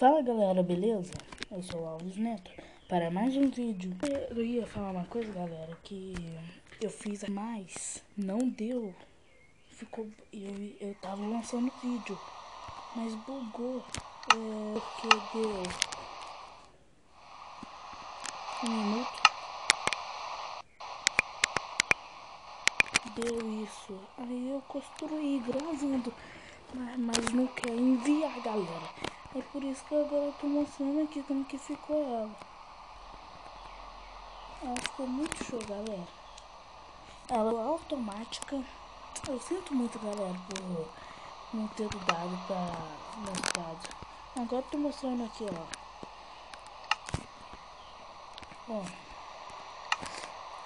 Fala galera, beleza? Eu sou o Alves Neto para mais um vídeo. Eu ia falar uma coisa, galera, que eu fiz, mas não deu. Eu tava lançando vídeo, mas bugou. Porque deu 1 minuto. Deu isso. Aí eu construí gravando, mas não quer enviar, galera. É por isso que agora eu tô mostrando aqui como que ficou ela. Ela ficou muito show, galera. Ela é automática. Eu sinto muito, galera, por não ter dado pra mostrado. Agora eu tô mostrando aqui, ó.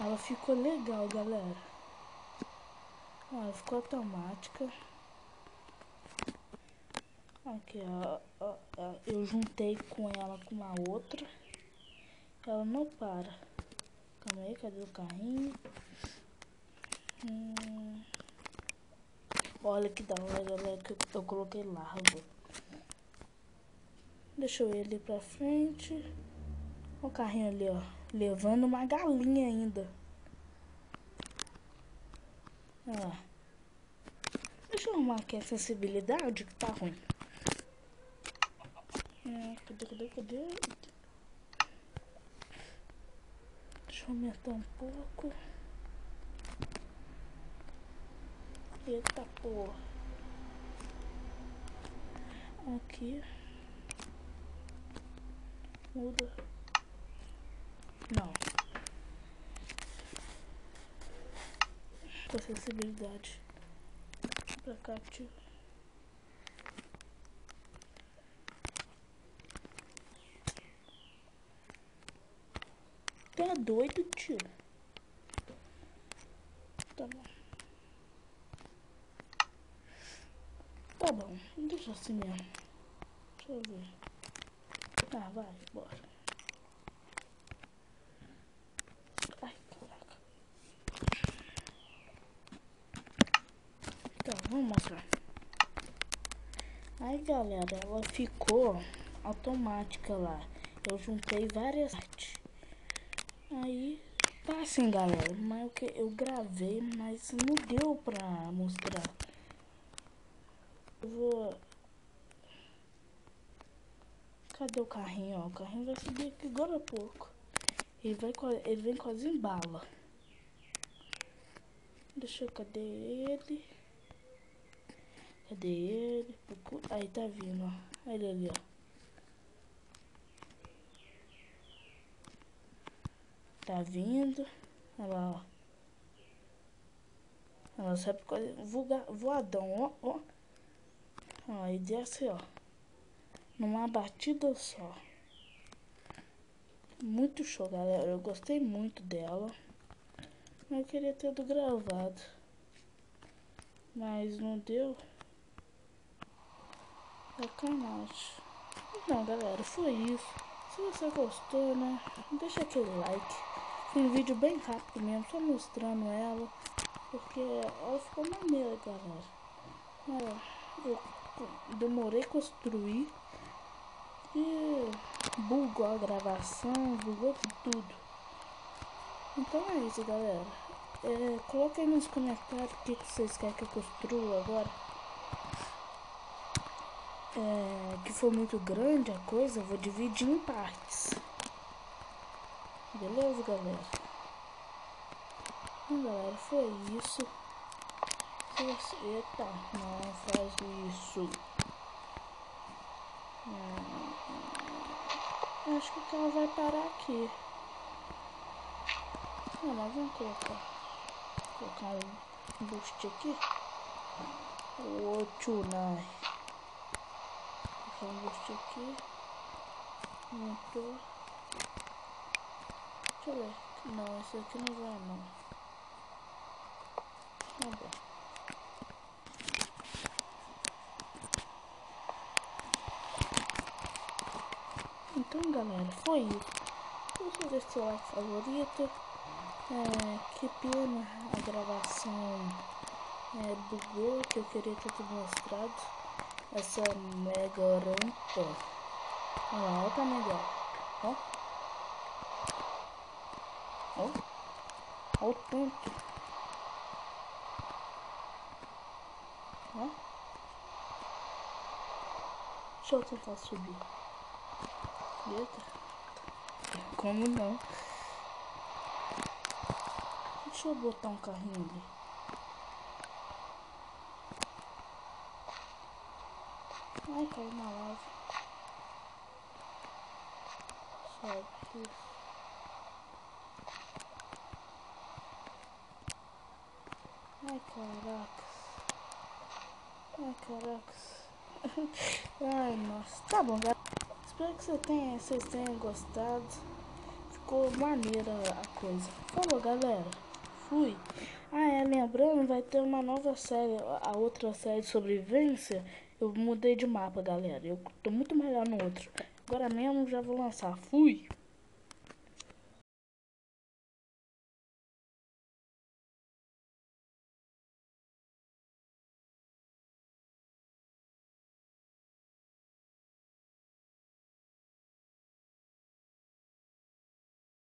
Ela ficou legal, galera. Ó, ela ficou automática. Aqui, ó, eu juntei com ela com uma outra. Ela não para. Calma aí, cadê o carrinho? Olha que da hora, galera, que eu coloquei larva. Deixa eu ir ali pra frente. Olha o carrinho ali, ó. Levando uma galinha ainda. Ó. Deixa eu arrumar aqui a sensibilidade que tá ruim. Cadê? Deixa eu aumentar um pouco. Eita porra. Aqui. Muda. Não. A sensibilidade. Pra cá, tio. Tá doido, tio? Tá bom. Tá bom, deixa assim mesmo. Deixa eu ver. Ah, vai, bora. Ai, caraca. Então, vamos mostrar. Aí, galera, ela ficou automática lá. Eu juntei várias partes. Aí, tá assim, galera. Mas eu gravei, mas não deu pra mostrar. Eu vou... Cadê o carrinho? Ó, o carrinho vai subir aqui agora a pouco. Ele vem com as embalas. Deixa eu... Cadê ele? Cadê ele? Aí tá vindo, ó. Olha ele ali, ó. Tá vindo. Olha lá, ó. Ela sabe quase voadão, ó. Ó, e desce, ó. Numa batida só. Muito show, galera. Eu gostei muito dela. Eu queria ter gravado. Mas não deu. Sacanagem. Então, galera, foi isso. Se você gostou, né? Deixa aquele like. Foi um vídeo bem rápido mesmo, só mostrando ela. Porque ela ficou maneira, galera. Eu demorei a construir. E bugou a gravação, bugou tudo. Então é isso, galera. Coloca aí nos comentários o que vocês querem que eu construa agora. Que for muito grande a coisa, eu vou dividir em partes. Beleza, galera? Então, galera, foi isso. Eita, não faz isso. Acho que ela vai parar aqui. Mas vamos colocar um boost aqui. O tunai. Colocar um boost aqui. Aumentou. Deixa eu ver. Não, esse aqui não vai não. Tá bom. Então, galera, foi isso. Deixa eu ver seu like favorito. Que pena a gravação bugou, que eu queria ter tudo mostrado. Essa mega rampa Olha lá, olha o tamanho dela. Ó. Ó. Olha o tanto. Ó. Deixa eu tentar subir. Eita. Como não? Deixa eu botar um carrinho ali. Ai, caiu na lava. Sobe isso. Ai, caracas. Ai, caracas. Ai, nossa. Tá bom, galera. Espero que vocês tenham gostado. Ficou maneira a coisa. Falou, galera. Fui. Lembrando, vai ter uma nova série. A outra série de sobrevivência. Eu mudei de mapa, galera. Eu tô muito melhor no outro. Agora mesmo já vou lançar. Fui.